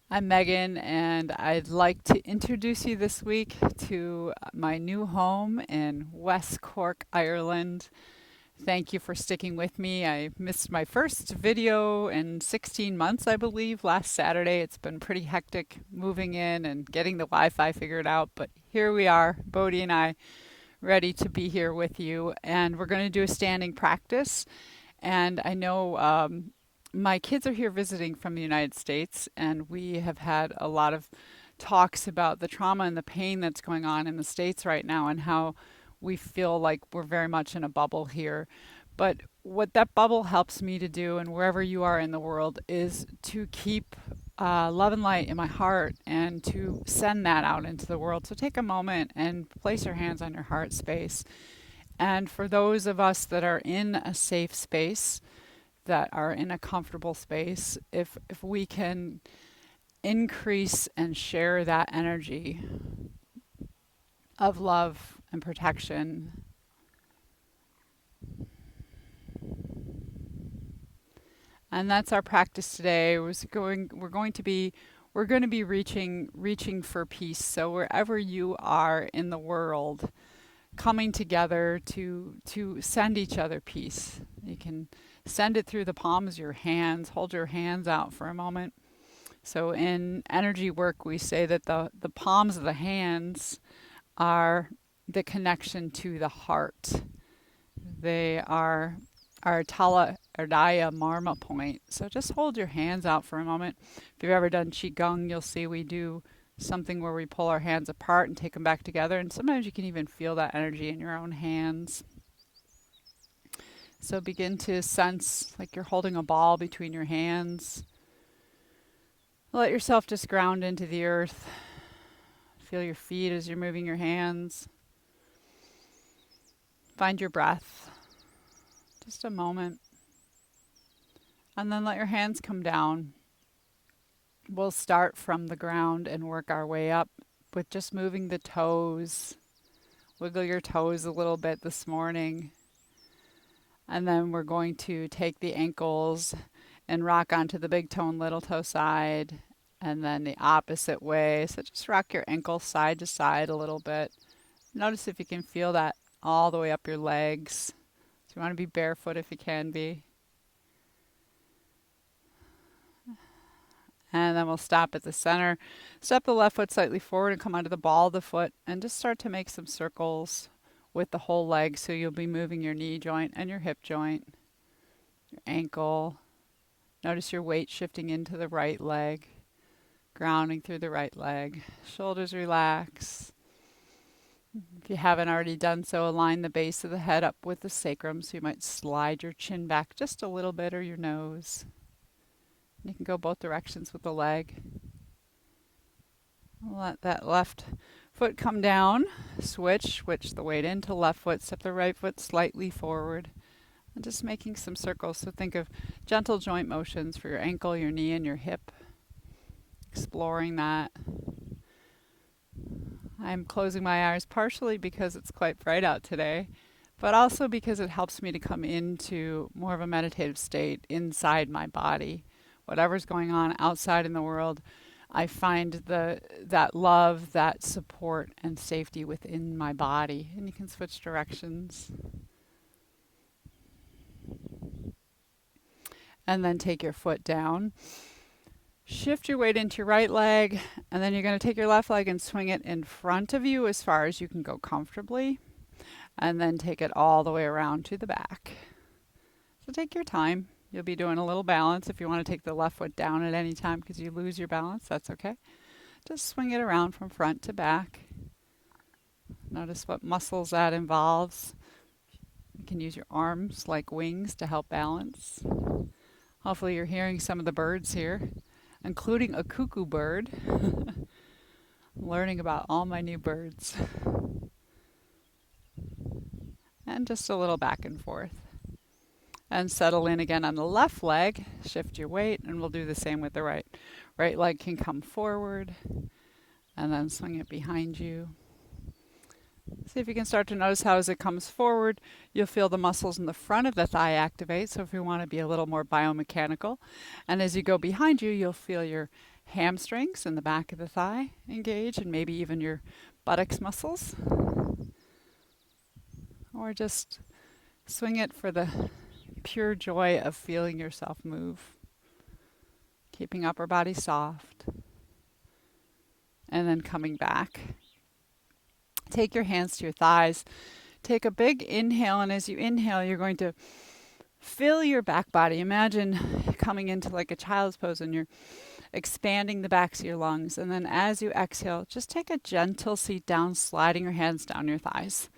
I'm Megan, and I'd like to introduce you this week to my new home in West Cork, Ireland. Thank you for sticking with me. I missed my first video in 16 months, I believe, last Saturday. It's been pretty hectic moving in and getting the Wi Fi figured out, but here we are, Bodhi and I, ready to be here with you. And we're going to do a standing practice. And I know my kids are here visiting from the United States, and we have had a lot of talks about the trauma and the pain that's going on in the States right now and how we feel like we're very much in a bubble here. But what that bubble helps me to do, and wherever you are in the world, is to keep love and light in my heart and to send that out into the world. So take a moment and place your hands on your heart space. And for those of us that are in a safe space, that are in a comfortable space, if we can increase and share that energy of love and protection, and that's our practice today. We're going to be reaching for peace. So wherever you are in the world, coming together to send each other peace. You can send it through the palms of your hands. Hold your hands out for a moment. So in energy work, we say that the palms of the hands are the connection to the heart. They are our Tala Ardaya Marma point. So just hold your hands out for a moment. If you've ever done Qigong, you'll see we do something where we pull our hands apart and take them back together. And sometimes you can even feel that energy in your own hands. So begin to sense like you're holding a ball between your hands. Let yourself just ground into the earth. Feel your feet as you're moving your hands. Find your breath. Just a moment. And then let your hands come down. We'll start from the ground and work our way up with just moving the toes. Wiggle your toes a little bit this morning. And then we're going to take the ankles and rock onto the big toe and little toe side, and then the opposite way. So just rock your ankles side to side a little bit. Notice if you can feel that all the way up your legs. So you want to be barefoot if you can be. And then we'll stop at the center. Step the left foot slightly forward and come onto the ball of the foot and just start to make some circles with the whole leg. So you'll be moving your knee joint and your hip joint, your ankle. Notice your weight shifting into the right leg, grounding through the right leg. Shoulders relax. If you haven't already done so, align the base of the head up with the sacrum. So you might slide your chin back just a little bit, or your nose. You can go both directions with the leg. Let that left foot come down. Switch the weight into left foot. Step the right foot slightly forward. And just making some circles. So think of gentle joint motions for your ankle, your knee, and your hip. Exploring that. I'm closing my eyes partially because it's quite bright out today, but also because it helps me to come into more of a meditative state inside my body. Whatever's going on outside in the world, I find that love, that support, and safety within my body. And you can switch directions. And then take your foot down. Shift your weight into your right leg, and then you're going to take your left leg and swing it in front of you as far as you can go comfortably, and then take it all the way around to the back. So take your time. You'll be doing a little balance. If you want to take the left foot down at any time because you lose your balance, that's okay. Just swing it around from front to back. Notice what muscles that involves. You can use your arms like wings to help balance. Hopefully you're hearing some of the birds here, including a cuckoo bird. I'm learning about all my new birds. And just a little back and forth. And settle in again on the left leg. Shift your weight, and we'll do the same with the right. Right leg can come forward, and then swing it behind you. See if you can start to notice how as it comes forward, you'll feel the muscles in the front of the thigh activate. So if you want to be a little more biomechanical. And as you go behind you, you'll feel your hamstrings and the back of the thigh engage, and maybe even your buttocks muscles. Or just swing it for the pure joy of feeling yourself move. Keeping upper body soft. And then coming back. Take your hands to your thighs. Take a big inhale, and as you inhale, you're going to fill your back body. Imagine coming into like a child's pose, and you're expanding the backs of your lungs. And then as you exhale, just take a gentle seat down, sliding your hands down your thighs.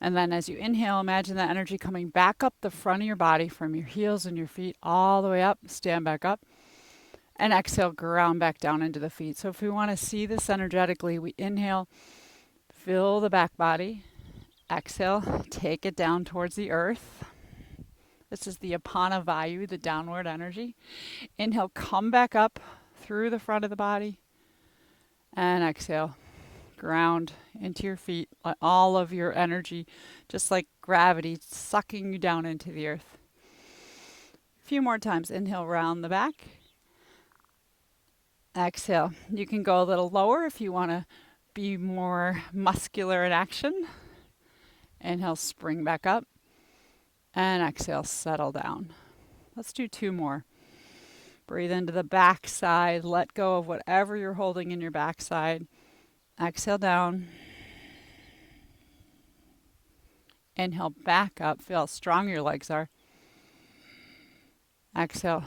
And then as you inhale, imagine that energy coming back up the front of your body from your heels and your feet all the way up. Stand back up. And exhale, ground back down into the feet. So if we want to see this energetically, we inhale, fill the back body. Exhale, take it down towards the earth. This is the apana vayu, the downward energy. Inhale, come back up through the front of the body. And exhale, ground into your feet. Let all of your energy, just like gravity, sucking you down into the earth. A few more times. Inhale, round the back. Exhale. You can go a little lower if you want to be more muscular in action. Inhale, spring back up. And exhale, settle down. Let's do 2 more. Breathe into the back side. Let go of whatever you're holding in your backside. Exhale down. Inhale, back up. Feel how strong your legs are. Exhale,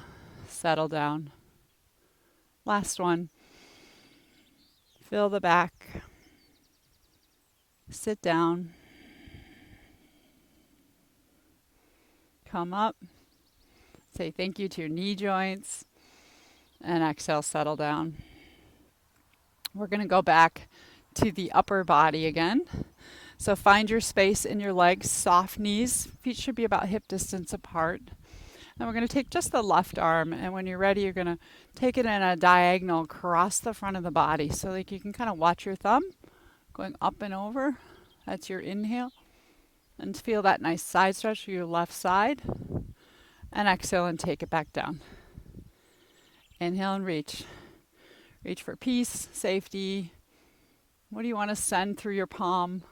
settle down. Last one. Fill the back. Sit down. Come up. Say thank you to your knee joints. And exhale, settle down. We're going to go back to the upper body again. So find your space in your legs, soft knees. Feet should be about hip distance apart. And we're going to take just the left arm, and when you're ready, you're going to take it in a diagonal across the front of the body. So like you can kind of watch your thumb going up and over. That's your inhale. And feel that nice side stretch to your left side. And exhale and take it back down. Inhale and reach. Reach for peace, safety. What do you want to send through your palm?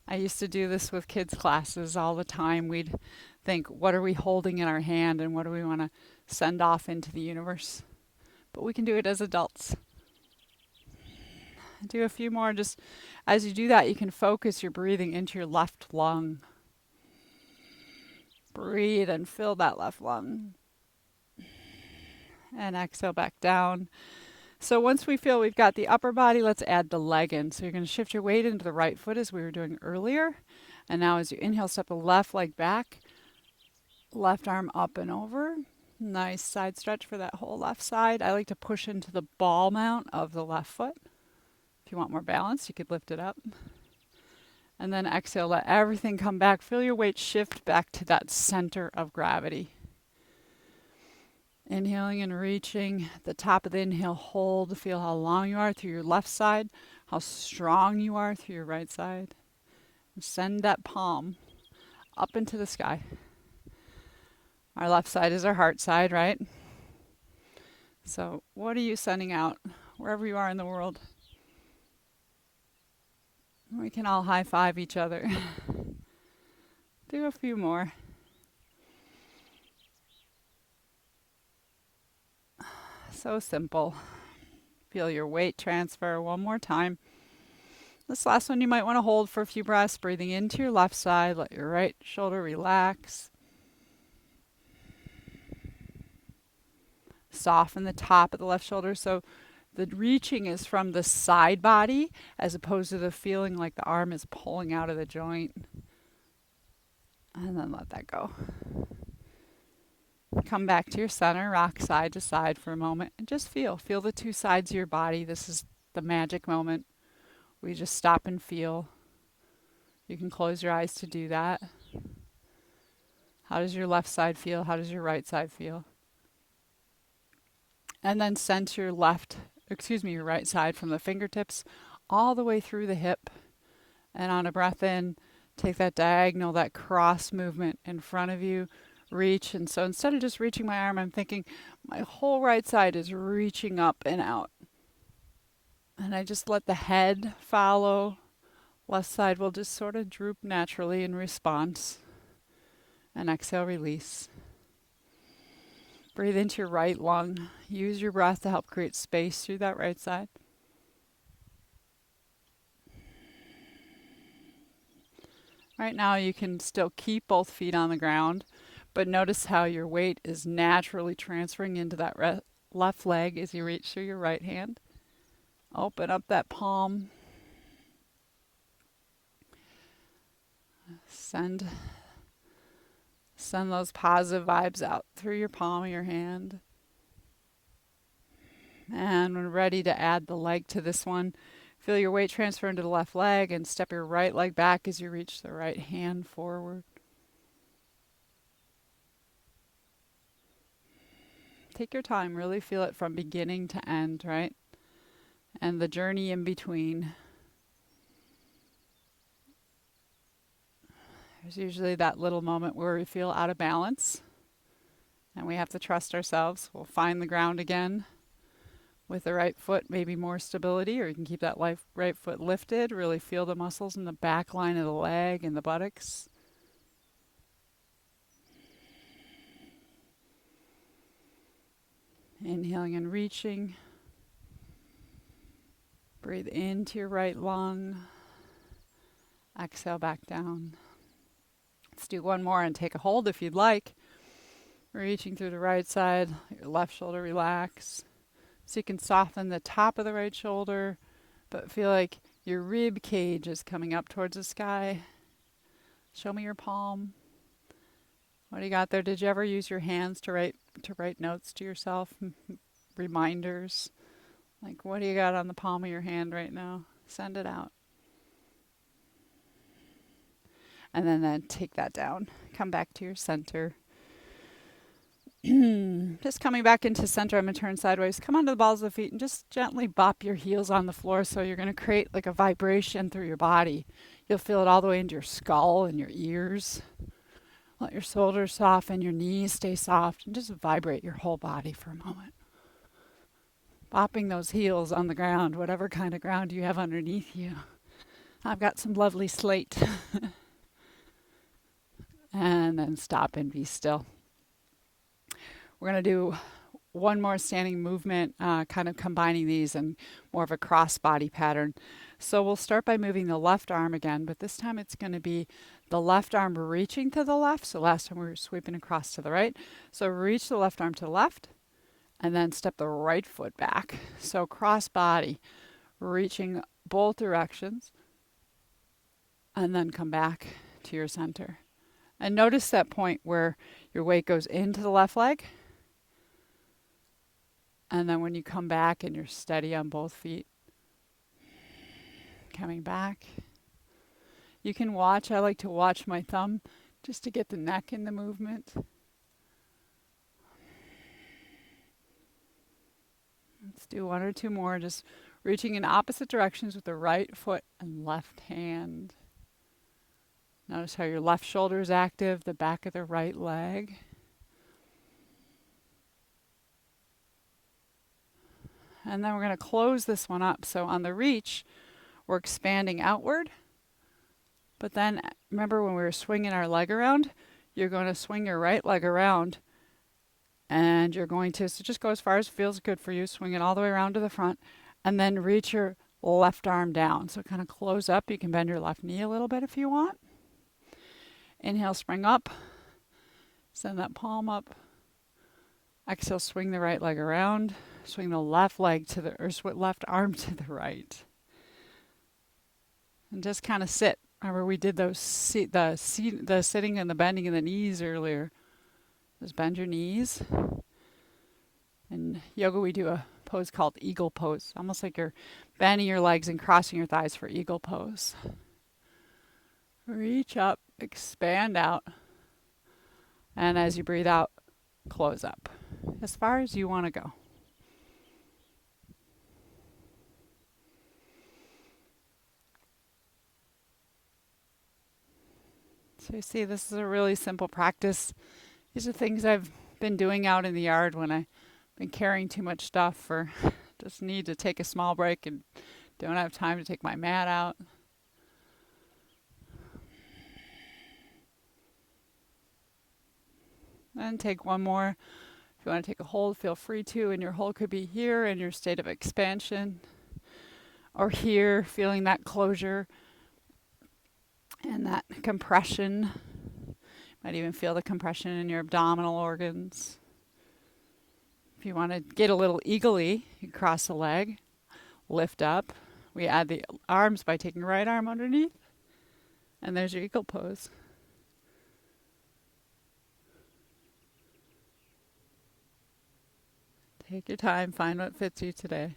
I used to do this with kids' classes all the time. We'd think, what are we holding in our hand and what do we want to send off into the universe? But we can do it as adults. Do a few more. Just as you do that, you can focus your breathing into your left lung. Breathe and fill that left lung. And exhale back down. So once we feel we've got the upper body, let's add the leg in. So you're going to shift your weight into the right foot as we were doing earlier. And now as you inhale, step the left leg back. Left arm up and over. Nice side stretch for that whole left side. I like to push into the ball mount of the left foot. If you want more balance, you could lift it up. And then exhale, let everything come back. Feel your weight shift back to that center of gravity. Inhaling and reaching. At the top of the inhale, hold. Feel how long you are through your left side, how strong you are through your right side. And send that palm up into the sky. Our left side is our heart side, right? So what are you sending out wherever you are in the world? We can all high five each other. Do a few more. So simple. Feel your weight transfer one more time. This last one you might want to hold for a few breaths. Breathing into your left side. Let your right shoulder relax. Soften the top of the left shoulder. So the reaching is from the side body as opposed to the feeling like the arm is pulling out of the joint. And then let that go. Come back to your center, rock side to side for a moment, and just feel. Feel the 2 sides of your body. This is the magic moment. We just stop and feel. You can close your eyes to do that. How does your left side feel? How does your right side feel? And then center your your right side from the fingertips all the way through the hip. And on a breath in, take that diagonal, that cross movement in front of you. reach. And so instead of just reaching my arm, I'm thinking my whole right side is reaching up and out. And I just let the head follow. Left side will just sort of droop naturally in response. And exhale, release. Breathe into your right lung. Use your breath to help create space through that right side. Right now you can still keep both feet on the ground, but notice how your weight is naturally transferring into that left leg as you reach through your right hand. Open up that palm. Send those positive vibes out through your palm of your hand. And when ready to add the leg to this one, feel your weight transfer into the left leg and step your right leg back as you reach the right hand forward. Take your time, really feel it from beginning to end, right? And the journey in between. There's usually that little moment where we feel out of balance and we have to trust ourselves. We'll find the ground again with the right foot, maybe more stability, or you can keep that right foot lifted. Really feel the muscles in the back line of the leg and the buttocks. Inhaling and reaching. Breathe into your right lung. Exhale back down. Let's do one more and take a hold if you'd like. Reaching through the right side, your left shoulder relax. So you can soften the top of the right shoulder, but feel like your rib cage is coming up towards the sky. Show me your palm. What do you got there? Did you ever use your hands to write notes to yourself? Reminders? Like, what do you got on the palm of your hand right now? Send it out. And then take that down. Come back to your center. Just coming back into center, I'm going to turn sideways. Come onto the balls of the feet and just gently bop your heels on the floor. So you're going to create like a vibration through your body. You'll feel it all the way into your skull and your ears. Let your shoulders soften, your knees stay soft, and just vibrate your whole body for a moment. Bopping those heels on the ground, whatever kind of ground you have underneath you. I've got some lovely slate. And then stop and be still. We're going to do one more standing movement, kind of combining these in more of a cross body pattern. So we'll start by moving the left arm again, but this time it's going to be the left arm reaching to the left. So last time we were sweeping across to the right. So reach the left arm to the left and then step the right foot back. So cross body, reaching both directions and then come back to your center. And notice that point where your weight goes into the left leg. And then when you come back and you're steady on both feet, coming back. You can watch. I like to watch my thumb just to get the neck in the movement. Let's do one or two more, just reaching in opposite directions with the right foot and left hand. Notice how your left shoulder is active, the back of the right leg. And then we're going to close this one up. So on the reach, we're expanding outward. But then remember when we were swinging our leg around, you're going to swing your right leg around. And you're going to, so just go as far as feels good for you. Swing it all the way around to the front. And then reach your left arm down. So kind of close up. You can bend your left knee a little bit if you want. Inhale, spring up. Send that palm up. Exhale, swing the right leg around. Swing the left leg to the, or left arm to the right. And just kind of sit. Remember we did those the sitting and the bending in the knees earlier. Just bend your knees. In yoga we do a pose called eagle pose. Almost like you're bending your legs and crossing your thighs for eagle pose. Reach up, expand out. And as you breathe out, close up. As far as you want to go. So you see, this is a really simple practice. These are things I've been doing out in the yard when I've been carrying too much stuff or just need to take a small break and don't have time to take my mat out. And take one more. If you want to take a hold, feel free to. And your hold could be here in your state of expansion, or here, feeling that closure and that compression. Might even feel the compression in your abdominal organs. If you want to get a little eagle-y, you cross the leg, lift up. We add the arms by taking right arm underneath. And there's your eagle pose. Take your time, find what fits you today.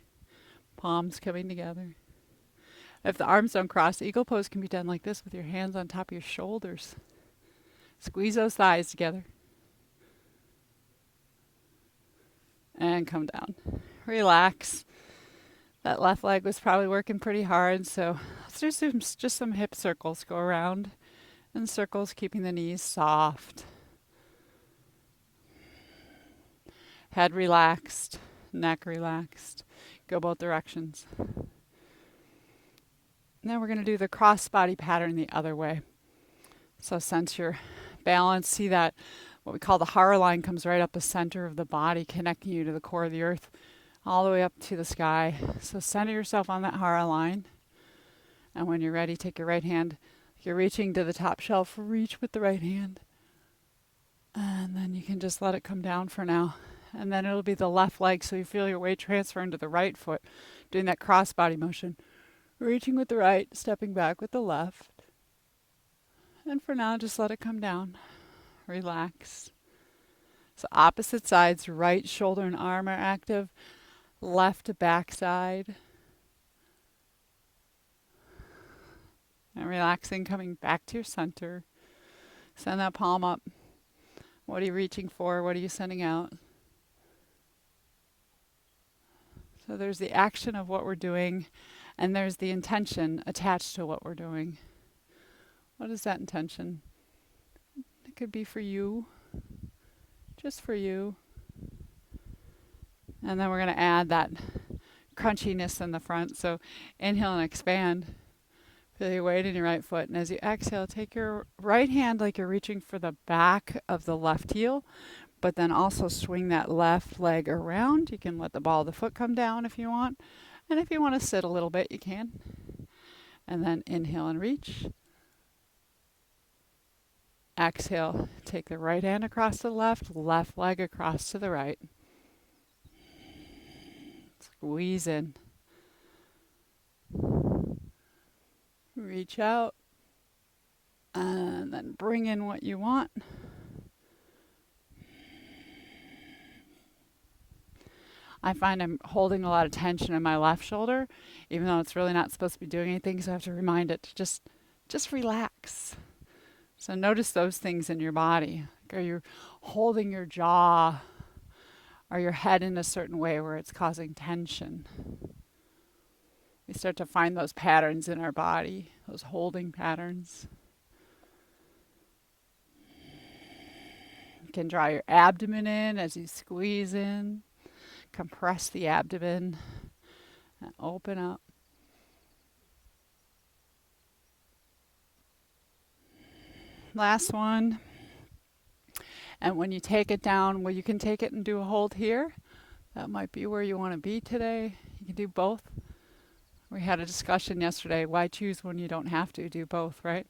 Palms coming together. If the arms don't cross, eagle pose can be done like this with your hands on top of your shoulders. Squeeze those thighs together. And come down. Relax. That left leg was probably working pretty hard, so let's do just some hip circles. Go around in circles, keeping the knees soft. Head relaxed, neck relaxed. Go both directions. Now we're going to do the cross body pattern the other way. So sense your balance. See that what we call the hara line comes right up the center of the body, connecting you to the core of the earth, all the way up to the sky. So center yourself on that hara line. And when you're ready, take your right hand. If you're reaching to the top shelf, reach with the right hand. And then you can just let it come down for now. And then it'll be the left leg, so you feel your weight transfer into the right foot, doing that cross body motion. Reaching with the right, stepping back with the left. And for now, just let it come down. Relax. So opposite sides, right shoulder and arm are active. Left to back side. And relaxing, coming back to your center. Send that palm up. What are you reaching for? What are you sending out? So there's the action of what we're doing, and there's the intention attached to what we're doing. What is that intention? It could be for you, just for you. And then we're going to add that crunchiness in the front. So inhale and expand. Feel your weight in your right foot. And as you exhale, take your right hand like you're reaching for the back of the left heel, but then also swing that left leg around. You can let the ball of the foot come down if you want. And if you want to sit a little bit, you can. And then inhale and reach. Exhale, take the right hand across the left leg across to the right. Squeeze in. Reach out. And then bring in what you want. I find I'm holding a lot of tension in my left shoulder, even though it's really not supposed to be doing anything, so I have to remind it to just relax. So notice those things in your body. Like, are you holding your jaw or your head in a certain way where it's causing tension? We start to find those patterns in our body, those holding patterns. You can draw your abdomen in as you squeeze in. Compress the abdomen and open up. Last one. And when you take it down, well, you can take it and do a hold here. That might be where you want to be today. You can do both. We had a discussion yesterday. Why choose when you don't have to do both, right?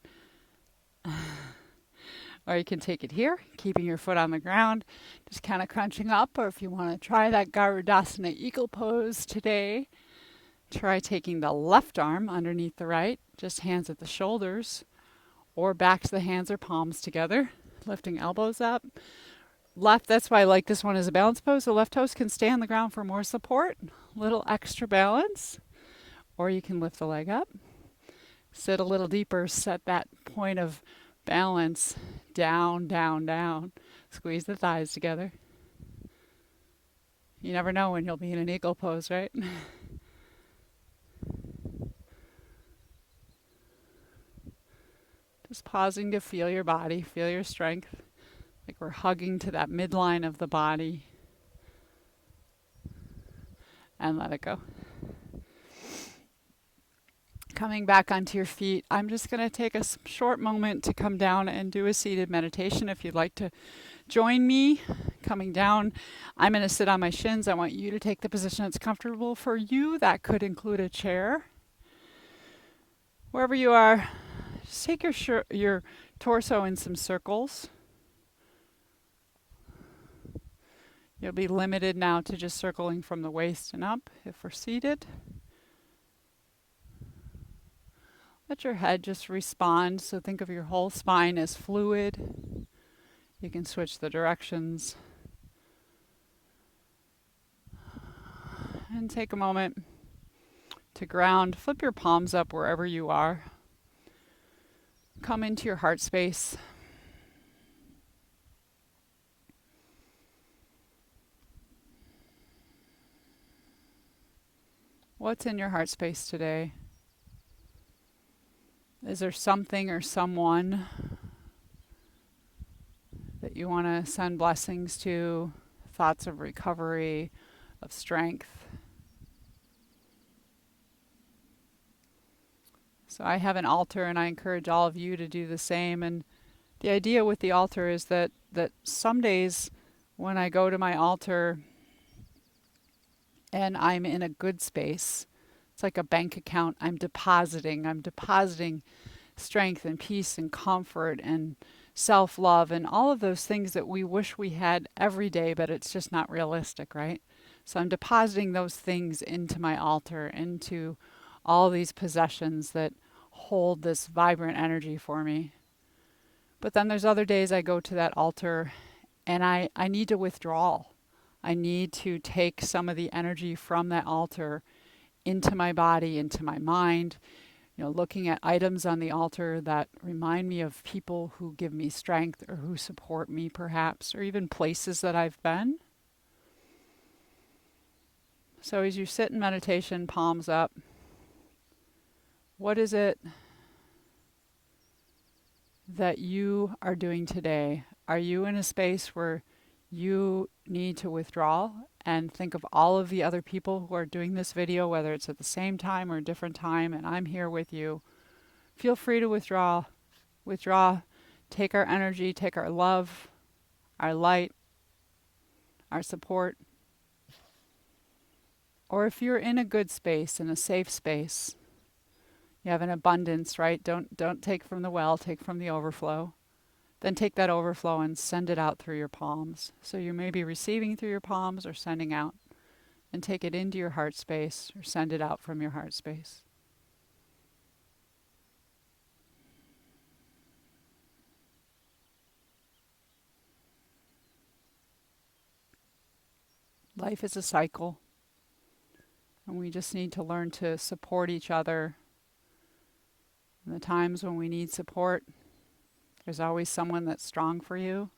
Or you can take it here, keeping your foot on the ground, just kind of crunching up. Or if you want to try that Garudasana eagle pose today, try taking the left arm underneath the right, just hands at the shoulders, or backs of the hands or palms together, lifting elbows up. Left, that's why I like this one as a balance pose. The left toes can stay on the ground for more support, little extra balance. Or you can lift the leg up, sit a little deeper, set that point of balance. Down, down, down. Squeeze the thighs together. You never know when you'll be in an eagle pose, right? Just pausing to feel your body, feel your strength. like we're hugging to that midline of the body, and let it go. Coming back onto your feet, I'm just going to take a short moment to come down and do a seated meditation. If you'd like to join me coming down, I'm going to sit on my shins. I want you to take the position that's comfortable for you. That could include a chair. Wherever you are, just take your torso in some circles. You'll be limited now to just circling from the waist and up if we're seated. Let your head just respond. So think of your whole spine as fluid. You can switch the directions. And take a moment to ground. Flip your palms up wherever you are. Come into your heart space. What's in your heart space today? Is there something or someone that you want to send blessings to, thoughts of recovery, of strength? So I have an altar, and I encourage all of you to do the same. And the idea with the altar is that some days when I go to my altar and I'm in a good space, it's like a bank account. I'm depositing strength and peace and comfort and self-love and all of those things that we wish we had every day, but it's just not realistic, right? So I'm depositing those things into my altar, into all these possessions that hold this vibrant energy for me. But then there's other days I go to that altar and I need to withdraw. I need to take some of the energy from that altar into my body, into my mind, looking at items on the altar that remind me of people who give me strength or who support me perhaps, or even places that I've been. So as you sit in meditation, palms up, what is it that you are doing today? Are you in a space where you need to withdraw and think of all of the other people who are doing this video, whether it's at the same time or a different time, and I'm here with you? Feel free to withdraw. Take our energy, take our love, our light, our support. Or if you're in a good space, in a safe space, you have an abundance, right? Don't take from the well, take from the overflow. Then take that overflow and send it out through your palms. So you may be receiving through your palms or sending out. And take it into your heart space or send it out from your heart space. Life is a cycle. And we just need to learn to support each other. In the times when we need support, there's always someone that's strong for you.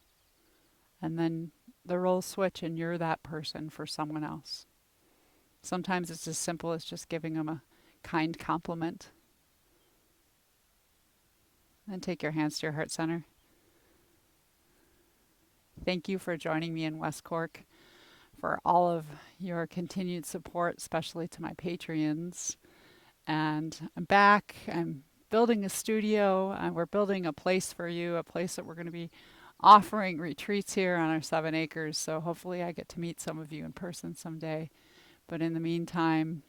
And then the roles switch and you're that person for someone else. Sometimes it's as simple as just giving them a kind compliment. And take your hands to your heart center. Thank you for joining me in West Cork, for all of your continued support, especially to my Patreons. And I'm back. I'm building a studio, and we're building a place for you, a place that we're going to be offering retreats here on our 7 acres. So hopefully I get to meet some of you in person someday. But in the meantime,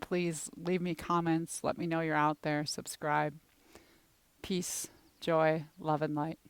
please leave me comments. Let me know you're out there. Subscribe. Peace, joy, love, and light.